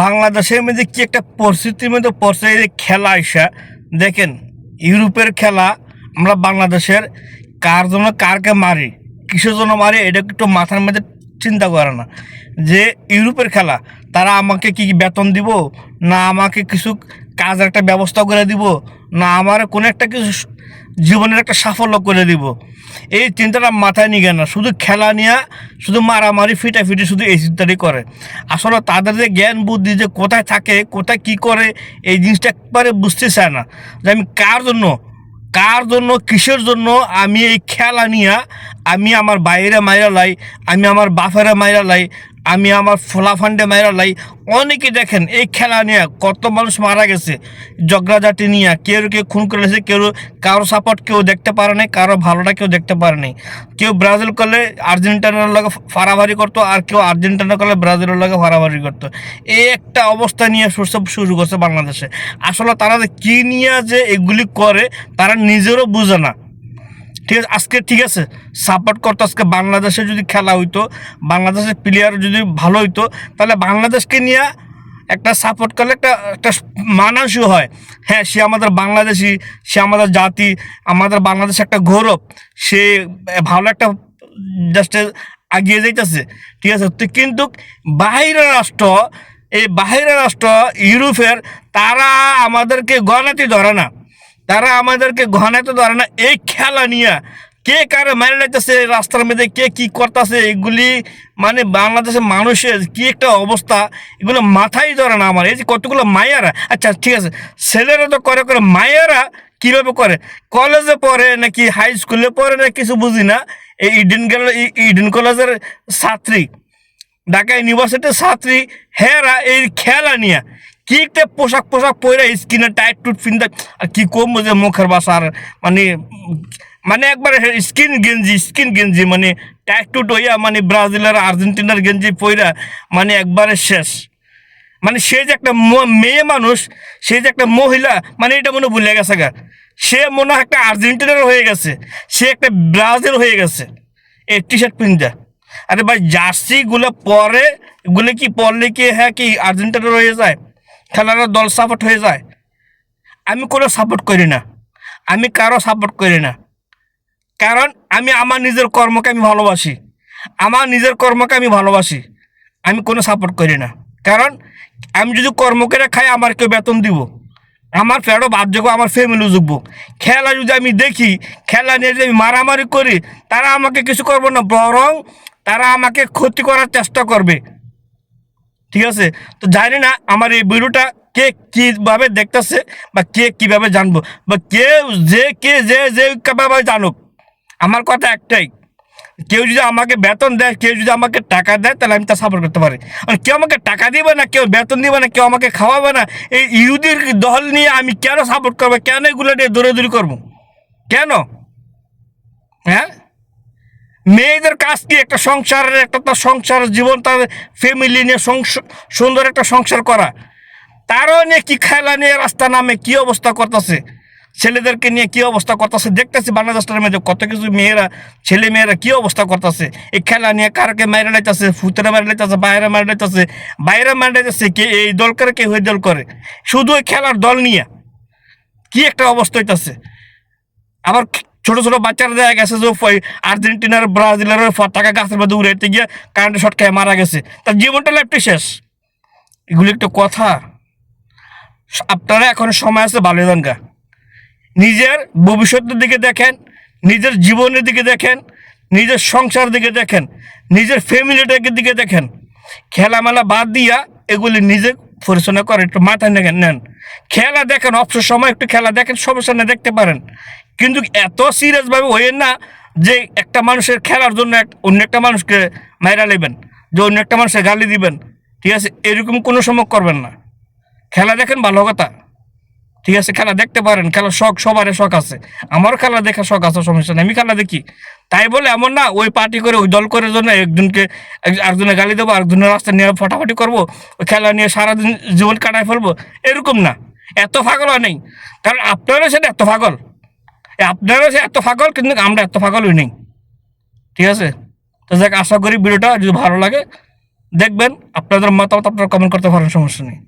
বাংলাদেশের মধ্যে কি একটা পরিস্থিতির মধ্যে পড়ছে, এই যে খেলা আইসা দেখেন, ইউরোপের খেলা আমরা বাংলাদেশের কার জন্য কারকে মারি, কিসের জন্য মারি, এটা একটু মাথার মধ্যে চিন্তা করে না। যে ইউরোপের খেলা, তারা আমাকে কি বেতন দিব, না আমাকে কিছু কাজের একটা ব্যবস্থা করে দিব, না আমার কোনো একটা কিছু জীবনের একটা সাফল্য করে দিব, এই চিন্তাটা মাথায় নিয়ে না, শুধু খেলা নিয়ে শুধু মারামারি ফিটাফিটি শুধু এই চিন্তাটাই করে। আসলে তাদের যে জ্ঞান বুদ্ধি যে কোথায় থাকে, কোথায় কি করে, এই জিনিসটা একবারে বুঝতে চায় না যে আমি কার জন্য কিসের জন্য আমি এই খেলা নিয়ে আমি আমার বাইরে মাইরা লাই, আমি আমার বাফেরা মাইরা লাই, আমি আমার ফোলাফান্ডে মাইরা লাই। অনেকে দেখেন এই খেলা নিয়ে কত মানুষ মারা গেছে, ঝগড়াঝাটি নিয়ে কেউ খুন করেছে, কারো সাপোর্ট কেউ দেখতে পারে নাই, কারো ভালোটা কেউ দেখতে পারে নাই। কেউ ব্রাজিল করলে আর্জেন্টিনার লগে ফাড়াফাড়ি করতো, আর কেউ আর্জেন্টিনা করলে ব্রাজিলের লগে ফাড়াফাড়ি করতো। এই একটা অবস্থা নিয়ে শুরু করছে বাংলাদেশে। আসলে তারা যে কী নিয়ে যে এগুলি করে তারা নিজেরও বুঝে না। ঠিক আছে, আজকে ঠিক আছে সাপোর্ট করতো, আজকে বাংলাদেশে যদি খেলা হইতো, বাংলাদেশের প্লেয়ার যদি ভালো হইতো, তাহলে বাংলাদেশকে নিয়ে একটা সাপোর্ট করলে একটা একটা মানানসই হয়। হ্যাঁ, সে আমাদের বাংলাদেশি, সে আমাদের জাতি, আমাদের বাংলাদেশ একটা গৌরব, সে ভালো একটা জাস্টে এগিয়ে যাইতেছে। ঠিক আছে, তো কিন্তু বাহিরের রাষ্ট্র, এই বাহিরের রাষ্ট্র ইউরোপের, তারা আমাদেরকে গণাতি ধরে না, তারা আমাদেরকে ঘনাতে ধরে না। এই খেলা নিয়ে কে কারে মেরে লাইতেছে রাস্তার মধ্যে, কে কি করতেছে, এগুলি মানে বাংলাদেশের মানুষের কি একটা অবস্থা, এগুলো মাথায় ধরে না আমার। এই যে কতগুলো মায়েরা, আচ্ছা ঠিক আছে, ছেলেরা তো করে করে, মায়েরা কীভাবে করে, কলেজে পড়ে নাকি হাই স্কুলে পড়ে না কিছু বুঝি না, এই ইডেন কলেজের ছাত্রী, ঢাকা ইউনিভার্সিটির ছাত্রী, হেরা এই খেলা নিয়ে কি একটা পোশাক পরে স্কিনে টাইট টুট ফিনতে, আর কি কম যে মুখের বাসার মানে মানে একবারে স্কিন গেঞ্জি মানে টাইট টুট হইয়া, মানে ব্রাজিলের আর্জেন্টিনার গেঞ্জি পইরা, মানে একবারে শেষ। মানে সে যে একটা মেয়ে মানুষ, সে যে একটা মহিলা, মানে এটা মনে ভুলে গেছে গা, সে মনে হয় একটা আর্জেন্টিনার হয়ে গেছে, সে একটা ব্রাজিল হয়ে গেছে এই টি শার্ট পিনটা। আরে ভাই, জার্সিগুলো পরে, এগুলো কি পরলে কি হ্যাঁ কি আর্জেন্টিনার হয়ে যায়, খেলার দল সাপোর্ট হয়ে যায়? আমি কোনো সাপোর্ট করি না, আমি কারো সাপোর্ট করি না, কারণ আমি আমার নিজের কর্মকে আমি ভালোবাসি, আমার নিজের কর্মকে আমি ভালোবাসি, আমি কোনো সাপোর্ট করি না। কারণ আমি যদি কর্ম করে খাই, আমার কেউ বেতন দিব, আমার ফেরও বাদ যাবো, আমার ফ্যামিলি যুগবো। খেলা যদি আমি দেখি, খেলা নিয়ে যদি আমি মারামারি করি, তারা আমাকে কিছু করবো না, বরং তারা আমাকে ক্ষতি করার চেষ্টা করবে। ঠিক আছে, তো জানি না আমার এই ভিডিওটা কে কীভাবে দেখতেছে, বা কে কীভাবে জানবো, বা কে জানুক, আমার কথা একটাই, কেউ যদি আমাকে বেতন দেয়, কেউ যদি আমাকে টাকা দেয়, তাহলে আমি তা সাপোর্ট করতে পারি। আর কেউ আমাকে টাকা দিবে না, কেউ বেতন দিবে না, কেউ আমাকে খাওয়াবে না, এই ইহুদির দল নিয়ে আমি কেন সাপোর্ট করবো, কেন এগুলো নিয়ে দৌড়াদৌড়ি করবো, কেন? হ্যাঁ, মেয়েদের কাজ কি একটা সংসারের, একটা তার সংসার জীবন, তার ফ্যামিলি নিয়ে সুন্দর একটা সংসার করা, তারও নিয়ে কি খেলা নিয়ে রাস্তা নামে কি অবস্থা করতেছে, ছেলেদেরকে নিয়ে কি অবস্থা করতেছে দেখতেছি বাংলাদেশের মধ্যে, কত কিছু ছেলে মেয়েরা কি অবস্থা করতেছে এই খেলা নিয়ে, কারকে মেরে লাইতেছে, ফুতেরা মেরে লাইতেছে, বাইরে মেরে লাইতেছে, কে এই দল করে, কে ওই দল করে, শুধু ওই খেলার দল নিয়ে কি একটা অবস্থা হইতেছে। আবার ছোট ছোট বাচ্চারা দেখা গেছে যে আর্জেন্টিনার ব্রাজিলের পতাকা গাছের মধ্যে উড়াইতে গিয়ে কারেন্টের শর্ট খেয়ে মারা গেছে, তার জীবনটা লেফটে শেষ। এগুলি একটা কথা? আপনারা এখন সময় আছে ভালো জানগা, নিজের ভবিষ্যতের দিকে দেখেন, নিজের জীবনের দিকে দেখেন, নিজের সংসার দিকে দেখেন, নিজের ফ্যামিলিটাকে দিকে দেখেন। খেলামেলা বাদ দিয়া এগুলি নিজে পরিচালনা করে, একটু মাথায় নেন। খেলা দেখেন, অবসর সময় একটু খেলা দেখেন, সমস্যা না দেখতে পারেন, কিন্তু এত সিরিয়াসভাবে হইেন না যে একটা মানুষের খেলার জন্য অন্য একটা মানুষকে মাইরা নেবেন, যে অন্য একটা মানুষের গালি দিবেন। ঠিক আছে, এরকম কোনো সময় করবেন না। খেলা দেখেন, ভালো কথা, ঠিক আছে, খেলা দেখতে পারেন, খেলার শখ সবারই শখ আছে, আমারও খেলা দেখার শখ আছে, সমস্যা নেই, আমি খেলা দেখি। তাই বলে এমন না ওই পার্টি করে, ওই দল করে জন্য একজনকে একজনের গালি দেবো, আরেকজনের রাস্তা নিয়ে ফাটাফাটি করবো, ওই খেলা নিয়ে সারাদিন জীবন কাটায় ফেলবো, এরকম না। এত পাগল নেই, কারণ আপনারও সেটা এত পাগল, আপনারও সে এত পাগল, কিন্তু আমরা এত পাগল হই নেই। ঠিক আছে, তো যাক, আশা করি ভিডিওটা যদি ভালো লাগে দেখবেন, আপনাদের মতামত আপনারা কমেন্ট করতে পারেন, সমস্যা নেই।